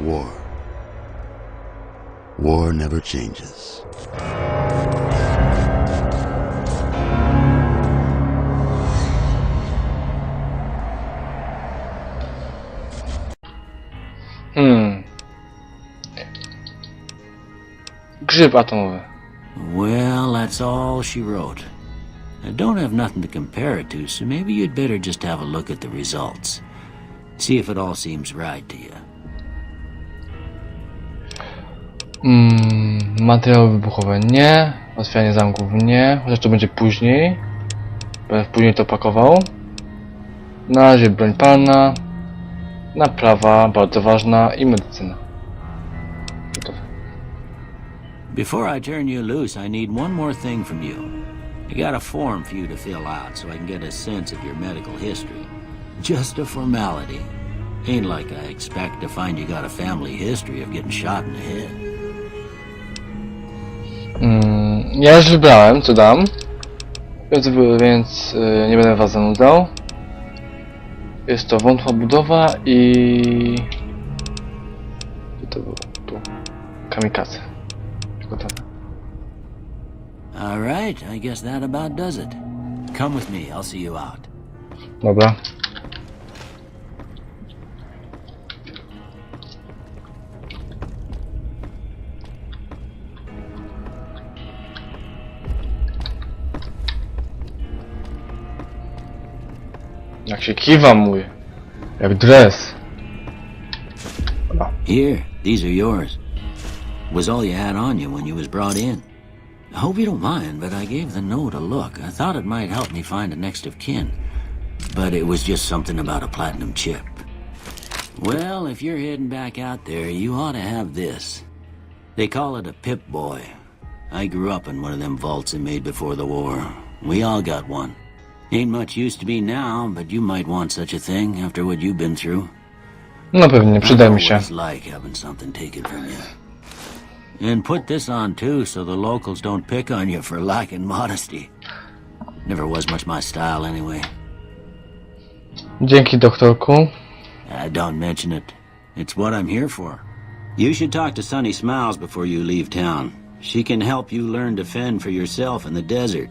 war. War never changes. Grzyb atomowy. Well, that's all she wrote. I don't have nothing to compare it to, so maybe you'd better just have a look at the results. See if it all seems right to you. Materiały wybuchowe nie. Otwieranie zamków nie. Chociaż to będzie później. Będę później to pakował. Na razie broń palna. Naprawa, bardzo ważna. I medycyna. Gotowe. Before I turn you loose, I need one more thing from you. I got a form for you to fill out so I can get a sense of your medical history. Just a formality. Ain't like I expect to find you got a family history of getting shot in the head. Ja już wybrałem, co dam. Więc nie będę was zanudzał. Jest to wątła budowa i... Gdzie to było? Tu. Kamikaze. Gotowe. Alright, I guess that about does it. Come with me, I'll see you out. Dobra. Jak się kiwa mój. Jak dres. Dobra. Here, these are yours. Was all you had on you when you was brought in. I hope you don't mind, but I gave the note a look. I thought it might help me find a next of kin. But it was just something about a platinum chip. Well, if you're heading back out there, you ought to have this. They call it a Pip-Boy. I grew up in one of them vaults they made before the war. We all got one. Ain't much use to be now, but you might want such a thing after what you've been through. No pewnie, przyda mi się. It's like having something taken from you. And put this on too, so the locals don't pick on you for lacking modesty. Never was much my style anyway. Dzięki, doktorku. Don't mention it. It's what I'm here for. You should talk to Sunny Smiles before you leave town. She can help you learn to fend for yourself in the desert.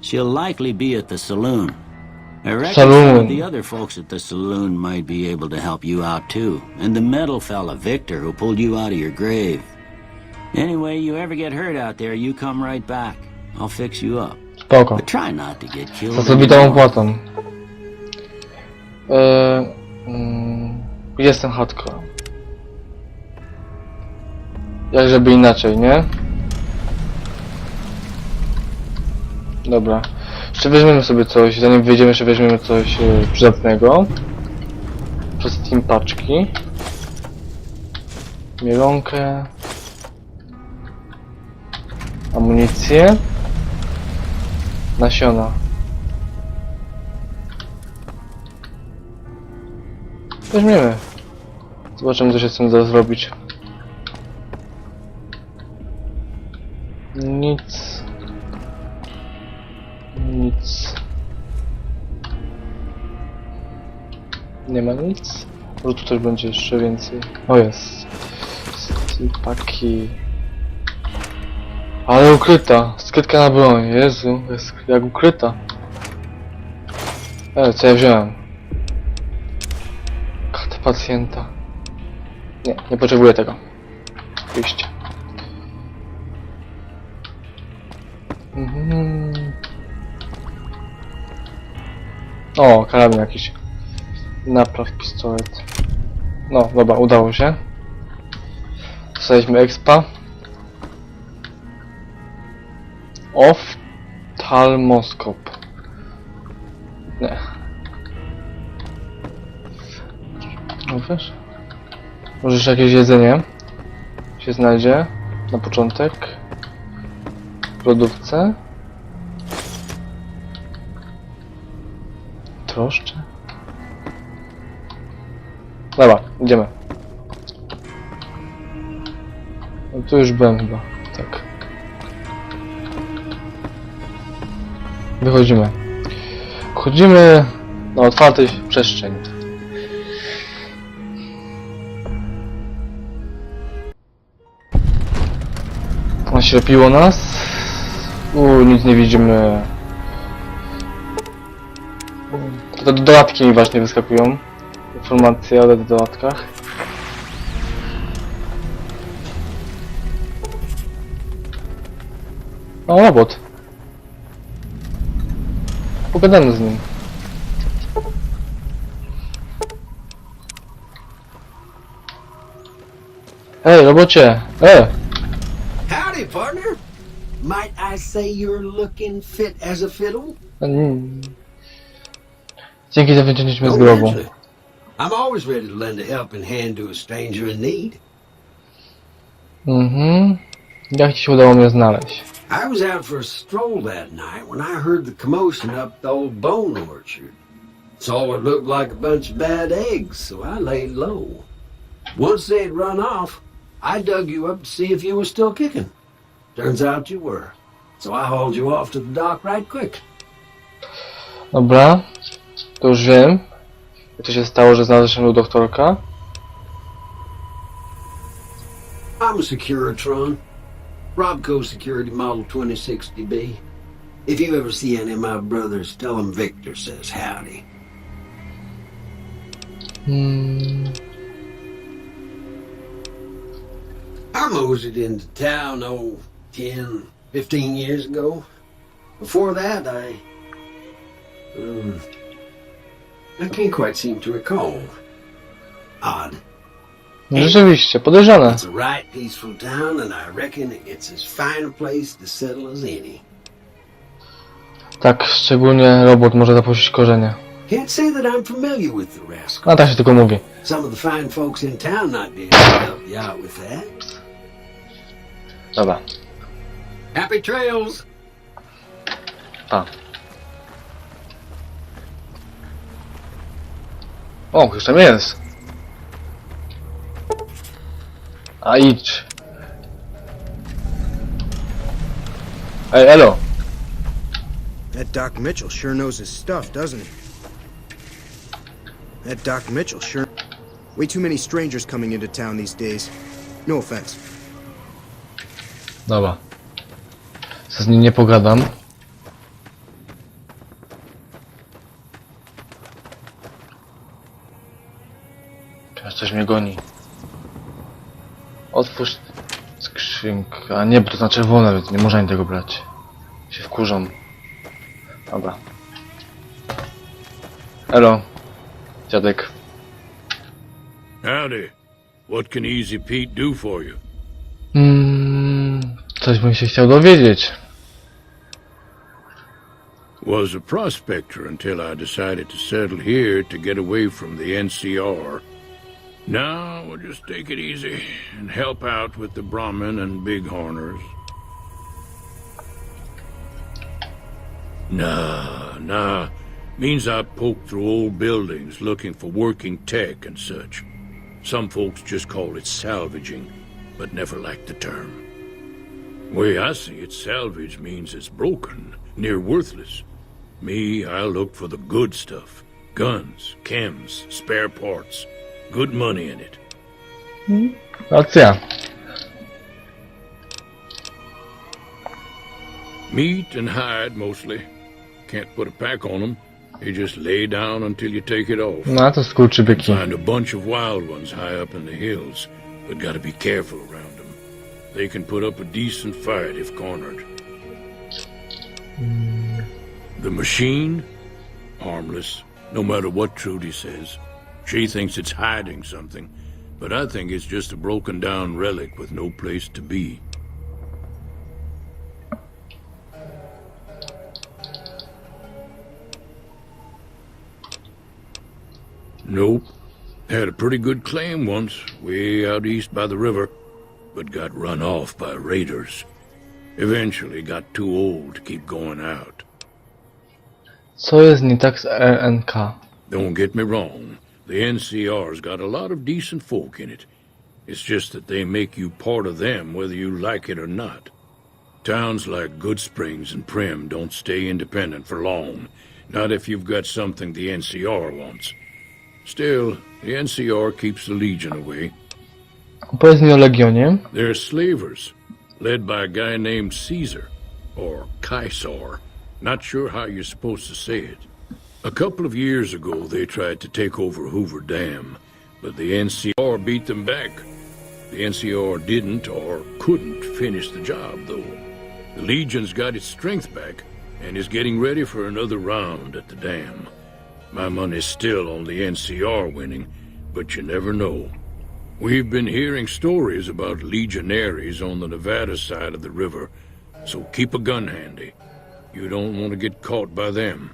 She'll likely be at the saloon. I reckon some of the other folks at the saloon might be able to help you out too. And the metal fella, Victor, who pulled you out of your grave. Anyway, you ever get hurt out there, you come right back. I'll fix you up. Spoko. But try not to get killed. Za zrobitą płatą. Jestem hardcore. Jak żeby inaczej, nie? Dobra. Jeszcze weźmiemy sobie coś, zanim wyjdziemy, jeszcze weźmiemy coś przydatnego. Przez Steam paczki. Mielonkę. Amunicję. Nasiona. Weźmiemy. Zobaczymy, co się z tym da zrobić. Nic. Nic. Nie ma nic. Może tu też będzie jeszcze więcej. O, jest. Paki. Ale ukryta. Skrytka na broń. Jezu, jest jak ukryta. Co ja wziąłem? Karta pacjenta. Nie potrzebuję tego. Wyjście. O, karabin jakiś. Napraw pistolet. No, dobra, udało się. Dostaliśmy expa. Oftalmoskop. Nie. No wiesz? Może jeszcze jakieś jedzenie się znajdzie na początek. W lodówce. Troszcze. Dobra, idziemy. No tu już byłem chyba, tak. Wychodzimy. Wchodzimy na otwartej przestrzeń. Naślepiło nas. Nic nie widzimy. To dodatki mi właśnie wyskakują. Informacje o dodatkach. O, robot. Pogadamy z nim. Hej, robocie! Howdy, partner. Might I say you're looking fit as a fiddle? Dzięki za wyciągnięcie mnie z Oh, grobu. naturally. I'm always ready to lend a helping hand to a stranger in need. Jak ci się udało mnie znaleźć? I was out for a stroll that night when I heard the commotion up the old bone orchard. Saw what looked like a bunch of bad eggs, so I laid low. Once they had run off, I dug you up to see if you were still kicking. Turns out you were. So I hauled you off to the dock right quick. Dobra, to już wiem. Jak to się stało, że znalazłem u doktorka? I'm a Securitron. Robco Security Model 2060B. If you ever see any of my brothers, tell them Victor says howdy. I moseyed into town, 10, 15 years ago. Before that, I can't quite seem to recall. Odd. Rzeczywiście, podejrzane. It's a right peaceful town, and I reckon it's as fine a place to settle as any. Tak, szczególnie robot może zapuścić korzenie. Can't say that I'm familiar with the rascal. A tak się tylko mówi. Some of the fine folks in town might be able to help you out with that. Dobra. Happy trails! A. O, ktoś tam jest. A idź. Ej, elo. That Doc Mitchell sure knows his stuff, doesn't he? That Doc Mitchell sure... Way too many strangers coming into town these days. No offense. Dobra. Z nim nie pogadam. Teraz coś mnie goni. Otwórz skrzynkę. A nie, bo to na czerwone, więc nie można ani tego brać. Się wkurzą. Dobra. Elo. Dziadek. Howdy. What can Easy Pete do for you? Coś bym się chciał dowiedzieć. Was a prospector until I decided to settle here to get away from the NCR. Now we'll just take it easy and help out with the Brahmin and Bighorners. Nah. Means I poke through old buildings looking for working tech and such. Some folks just call it salvaging, but never liked the term. Way I see it, salvage means it's broken, near worthless. Me, I look for the good stuff. Guns, chems, spare parts. Good money in it. Racja. Meat and hide, mostly. Can't put a pack on them. You just lay down until you take it off. No to skurczybyki. Find a bunch of wild ones high up in the hills, but gotta be careful around them. They can put up a decent fight if cornered. The machine? Harmless, no matter what Trudy says. She thinks it's hiding something, but I think it's just a broken down relic with no place to be. Nope. Had a pretty good claim once, way out east by the river, but got run off by raiders. Eventually got too old to keep going out. Co jest nie tak z RNK? Don't get me wrong. The NCR's got a lot of decent folk in it. It's just that they make you part of them whether you like it or not. Towns like Good Springs and Prim don't stay independent for long. Not if you've got something the NCR wants. Still, the NCR keeps the Legion away. Opowiedz mi o Legionie. They're slavers. led by a guy named Caesar, or Caesar. Not sure how you're supposed to say it. A couple of years ago, they tried to take over Hoover Dam, but the NCR beat them back. The NCR didn't or couldn't finish the job, though. The Legion's got its strength back and is getting ready for another round at the dam. My money's still on the NCR winning, but you never know. We've been hearing stories about legionaries on the Nevada side of the river, so keep a gun handy. You don't want to get caught by them.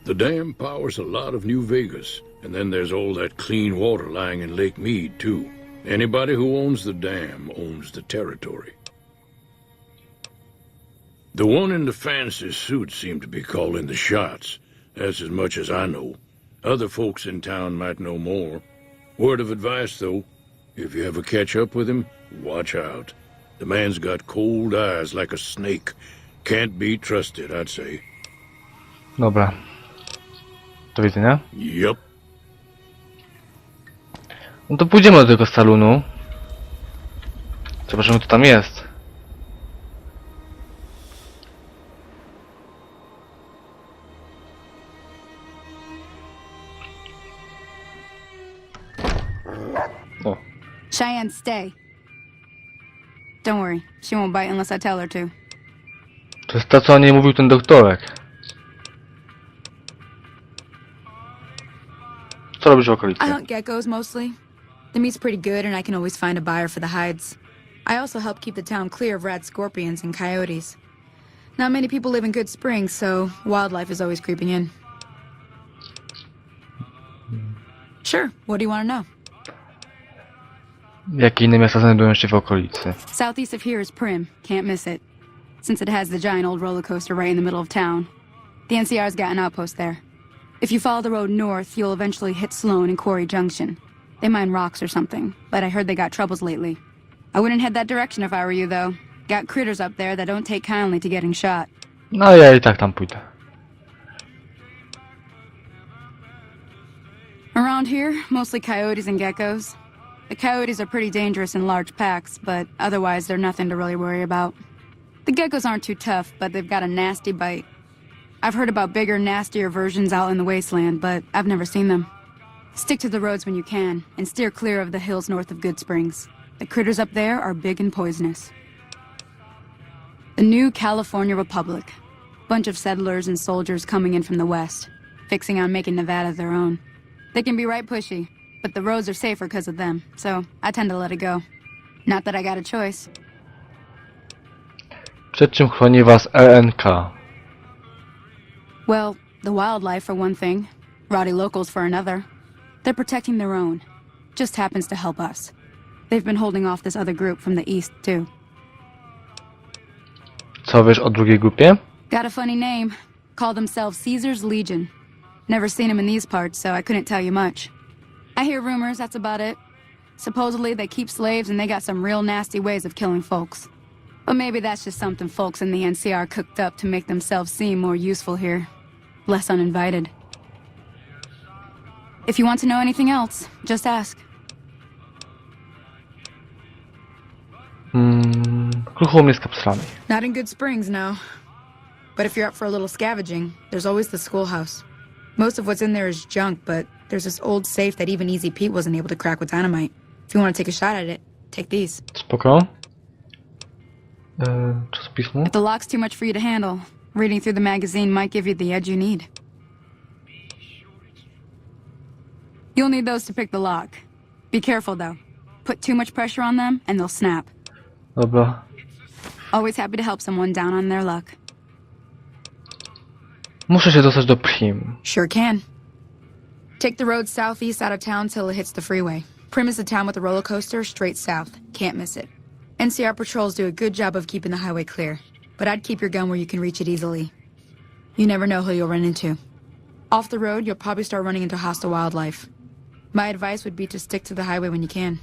The dam powers a lot of New Vegas, and then there's all that clean water lying in Lake Mead, too. Anybody who owns the dam owns the territory. The one in the fancy suit seemed to be calling the shots. That's as much as I know. Other folks in town might know more. Word of advice, though, if you ever catch up with him, watch out. The man's got cold eyes like a snake. Can't be trusted, I'd say. Dobra. Do widzenia. Yep. No to pójdziemy do tego salonu. Zobaczymy, co tam jest. O. Cheyenne, stay. Don't worry, she won't bite unless I tell her to. To jest to, co o niej mówił ten doktorek. Co robisz w okolicy? I hunt geckos mostly. The meat's pretty good and I can always find a buyer for the hides. I also help keep the town clear of rat scorpions and coyotes. Not many people live in Good Springs, so wildlife is always creeping in. Sure, what do you want to know? Jakie inne miasta znajdują się w okolicy? Southeast of here is Prim. Can't miss it. Since it has the giant old roller coaster right in the middle of town. The NCR's got an outpost there. If you follow the road north, you'll eventually hit Sloan and Quarry Junction. They mine rocks or something, but I heard they got troubles lately. I wouldn't head that direction if I were you, though. Got critters up there that don't take kindly to getting shot. No ja i tak tam pójdę. Around here, mostly coyotes and geckos. The coyotes are pretty dangerous in large packs, but otherwise they're nothing to really worry about. The geckos aren't too tough, but they've got a nasty bite. I've heard about bigger, nastier versions out in the wasteland, but I've never seen them. Stick to the roads when you can, and steer clear of the hills north of Good Springs. The critters up there are big and poisonous. The new California Republic. Bunch of settlers and soldiers coming in from the west, fixing on making Nevada their own. They can be right pushy, but the roads are safer because of them, so I tend to let it go. Not that I got a choice. Przed czym chroni was RNK? Well, the wildlife for one thing, rowdy locals for another. They're protecting their own. Just happens to help us. They've been holding off this other group from the east, too. Co wiesz o drugiej grupie? Got a funny name. Call themselves Caesar's Legion. Never seen them in these parts, so I couldn't tell you much. I hear rumors, that's about it. Supposedly they keep slaves and they got some real nasty ways of killing folks. But maybe that's just something folks in the NCR cooked up to make themselves seem more useful here. Less uninvited. If you want to know anything else, just ask. Krucho mnie z kapslami. Not in Good Springs, no. But if you're up for a little scavenging, there's always the schoolhouse. Most of what's in there is junk, but there's this old safe that even Easy Pete wasn't able to crack with dynamite. If you want to take a shot at it, take these. Spoko. Czasopismo. If the lock's too much for you to handle, reading through the magazine might give you the edge you need. You'll need those to pick the lock. Be careful, though. Put too much pressure on them, and they'll snap. Dobra. Always happy to help someone down on their luck. Muszę się dostać do Prim. Sure can. Take the road southeast out of town till it hits the freeway. Prim is the town with the roller coaster, straight south. Can't miss it. NCR patrols do a good job of keeping the highway clear, but I'd keep your gun where you can reach it easily. You never know who you'll run into. Off the road, you'll probably start running into hostile wildlife. My advice would be to stick to the highway when you can.